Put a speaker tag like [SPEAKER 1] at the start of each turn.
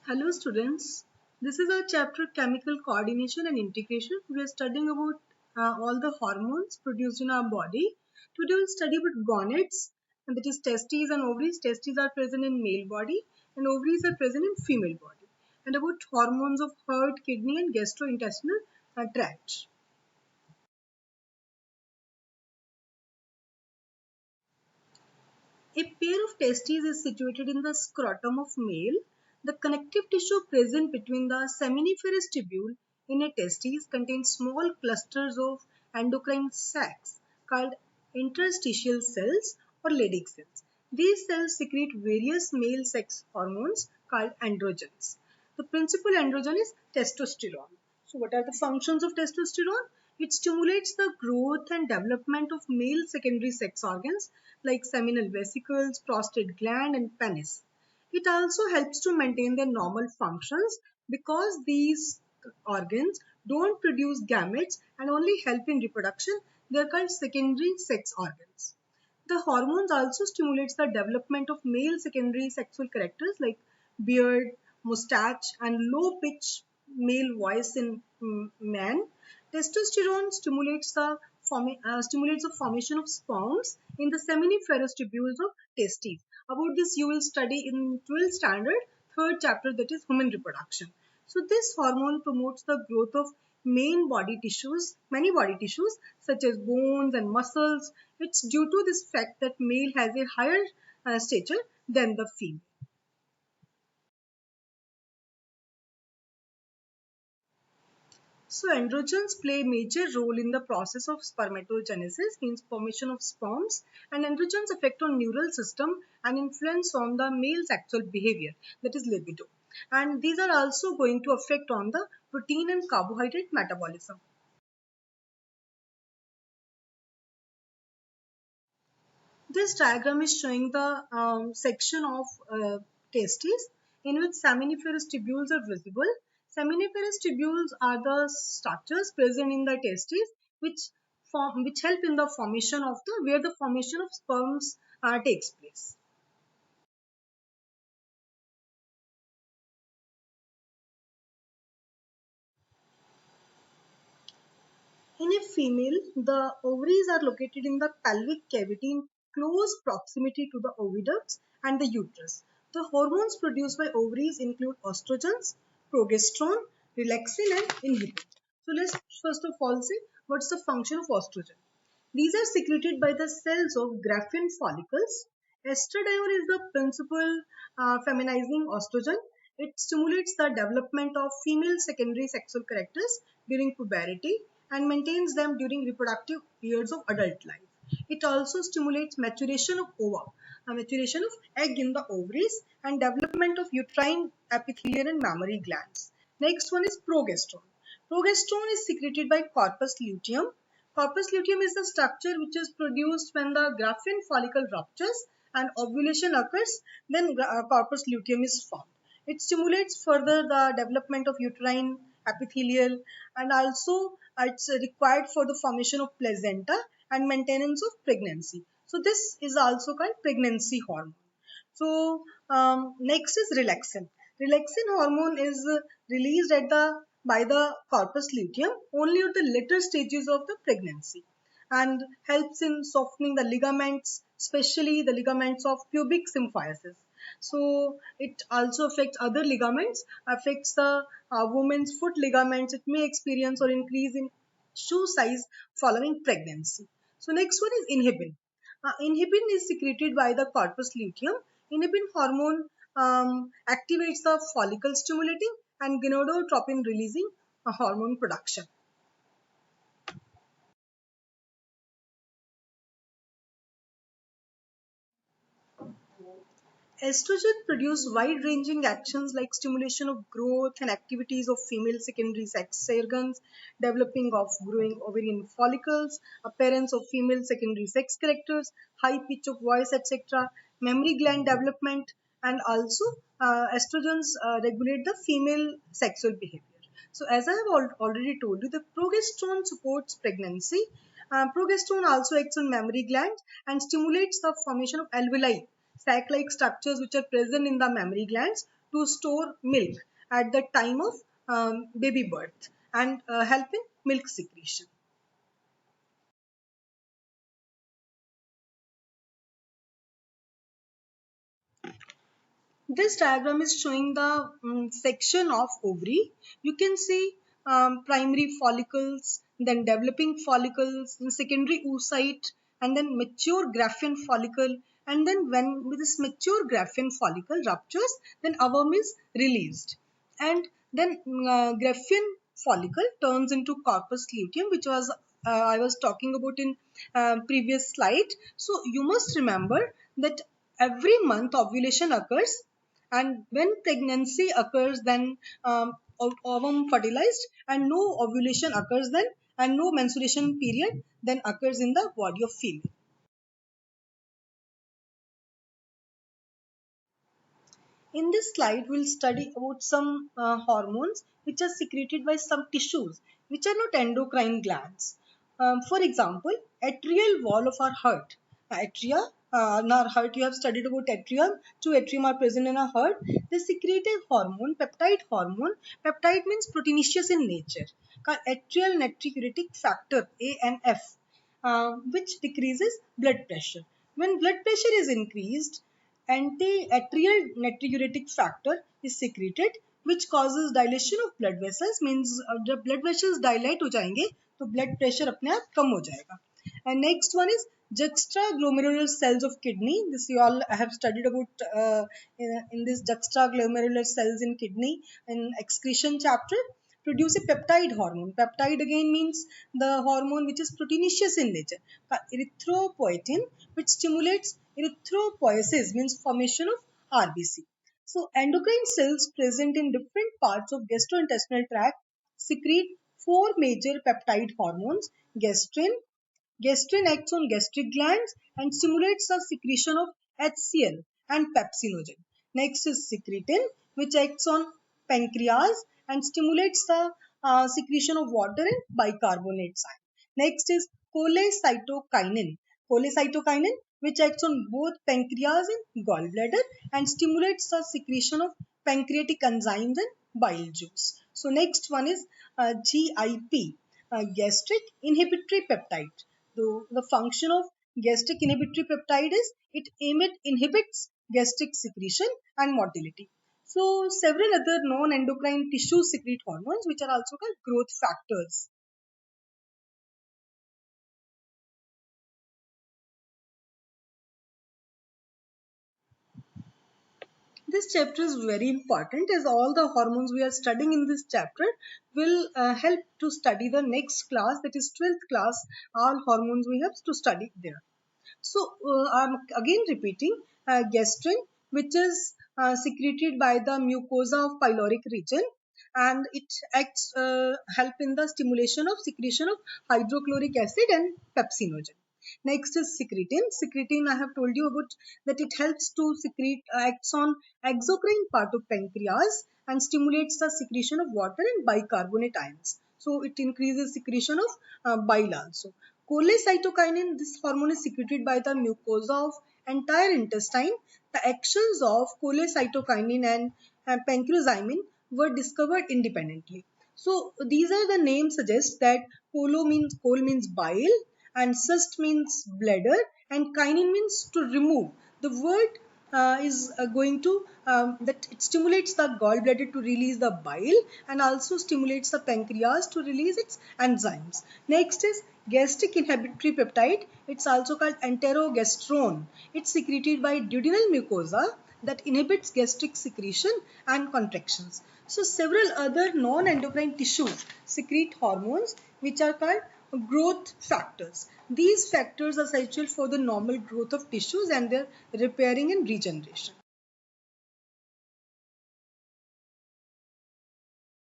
[SPEAKER 1] Hello students, this is our chapter chemical coordination and integration. We are studying about all the hormones produced in our body. Today we'll study about gonads, and that is testes and ovaries. Testes are present in male body and ovaries are present in female body. And about hormones of heart, kidney and gastrointestinal tract. A pair of testes is situated in the scrotum of male. The connective tissue present between the seminiferous tubule in a testis contains small clusters of endocrine sacs called interstitial cells or Leydig cells. These cells secrete various male sex hormones called androgens. The principal androgen is testosterone. So what are the functions of testosterone? It stimulates the growth and development of male secondary sex organs like seminal vesicles, prostate gland and penis. It also helps to maintain their normal functions because these organs don't produce gametes and only help in reproduction. They are called secondary sex organs. The hormones also stimulates the development of male secondary sexual characters like beard, mustache and low pitch male voice in man. Testosterone stimulates the formation of sperms in the seminiferous tubules of testes. About this you will study in 12th standard, third chapter, that is human reproduction. So this hormone promotes the growth of many body tissues such as bones and muscles. It's due to this fact that male has a higher stature than the female. So androgens play a major role in the process of spermatogenesis, means formation of sperms, and androgens affect on neural system and influence on the male sexual behavior, that is libido. And these are also going to affect on the protein and carbohydrate metabolism. This diagram is showing the section of testes in which seminiferous tubules are visible. Seminiferous tubules are the structures present in the testes which help in the formation of the where the formation of sperms takes place. In a female, the ovaries are located in the pelvic cavity in close proximity to the oviducts and the uterus. The hormones produced by ovaries include estrogens, progesterone, relaxin and inhibin. So let's first of all say what's the function of estrogen. These are secreted by the cells of Graafian follicles. Estradiol is the principal feminizing estrogen. It stimulates the development of female secondary sexual characters during puberty and maintains them during reproductive years of adult life. It also stimulates maturation of ova, maturation of egg in the ovaries and development of uterine epithelial and mammary glands. Next one is progesterone. Progesterone is secreted by corpus luteum. Corpus luteum is the structure which is produced when the Graafian follicle ruptures and ovulation occurs, then corpus luteum is formed. It stimulates further the development of uterine epithelial and also it's required for the formation of placenta and maintenance of pregnancy. So this is also called pregnancy hormone. So next is relaxin. Relaxin hormone is released by the corpus luteum only at the later stages of the pregnancy and helps in softening the ligaments, especially the ligaments of pubic symphysis. So it also affects other ligaments, affects the woman's foot ligaments. It may experience or increase in shoe size following pregnancy. So next one is inhibin. Inhibin is secreted by the corpus luteum. Inhibin hormone activates the follicle stimulating and gonadotropin releasing hormone production. Estrogen produce wide-ranging actions like stimulation of growth and activities of female secondary sex organs, developing of growing ovarian follicles, appearance of female secondary sex characters, high pitch of voice, etc., mammary gland development, and also estrogens regulate the female sexual behavior. So as I have already told you, the progesterone supports pregnancy. Progesterone also acts on mammary glands and stimulates the formation of alveoli, sac-like structures which are present in the mammary glands to store milk at the time of baby birth and help in milk secretion. This diagram is showing the section of ovary. You can see primary follicles, then developing follicles, then secondary oocyte, and then mature Graafian follicle. And then when this mature Graafian follicle ruptures, then ovum is released. And then Graafian follicle turns into corpus luteum, which was I was talking about in previous slide. So you must remember that every month ovulation occurs, and when pregnancy occurs, then ovum fertilized, and no ovulation occurs then, and no menstruation period then occurs in the body of female. In this slide, we'll study about some hormones which are secreted by some tissues which are not endocrine glands. For example, atrial wall of our heart. Atria, in our heart, you have studied about atrium. Two atrium are present in our heart. They secrete a hormone, peptide hormone. Peptide means proteinaceous in nature. Atrial natriuretic factor, ANF, which decreases blood pressure. When blood pressure is increased, anti-atrial natriuretic factor is secreted, which causes dilation of blood vessels. Means जब blood vessels dilate हो जाएंगे तो blood pressure अपने आप कम हो जाएगा. And next one is juxtaglomerular cells of kidney. This you all have studied about in this juxtaglomerular cells in kidney in excretion chapter. Produce a peptide hormone. Peptide again means the hormone which is proteinaceous in nature. Erythropoietin, which stimulates erythropoiesis, means formation of RBC. So endocrine cells present in different parts of gastrointestinal tract secrete four major peptide hormones: gastrin. Gastrin acts on gastric glands and stimulates the secretion of HCl and pepsinogen. Next is secretin, which acts on pancreas and stimulates the secretion of water and bicarbonate ion. Next is cholecytokinin. Cholecytokinin, which acts on both pancreas and gallbladder and stimulates the secretion of pancreatic enzymes and bile juice. So next one is GIP, gastric inhibitory peptide. The function of gastric inhibitory peptide is it inhibits gastric secretion and motility. So several other non-endocrine tissue secrete hormones which are also called growth factors. This chapter is very important as all the hormones we are studying in this chapter will help to study the next class, that is 12th class, all hormones we have to study there. So I'm again repeating gastrin, which is secreted by the mucosa of pyloric region, and it acts help in the stimulation of secretion of hydrochloric acid and pepsinogen. Next is secretin. Secretin I have told you about that it helps to secrete acts on exocrine part of pancreas and stimulates the secretion of water and bicarbonate ions. So it increases secretion of bile also. Cholecytokinin, this hormone is secreted by the mucosa of entire intestine. The actions of cholecytokinin and pancreazymin were discovered independently. So these are the names suggest that chol means bile, and cyst means bladder, and kinin means to remove. The word is going to that it stimulates the gallbladder to release the bile and also stimulates the pancreas to release its enzymes. Next is gastric inhibitory peptide. It's also called enterogastrone. It's secreted by duodenal mucosa that inhibits gastric secretion and contractions. So several other non-endocrine tissues secrete hormones which are called growth factors. These factors are essential for the normal growth of tissues and their repairing and regeneration.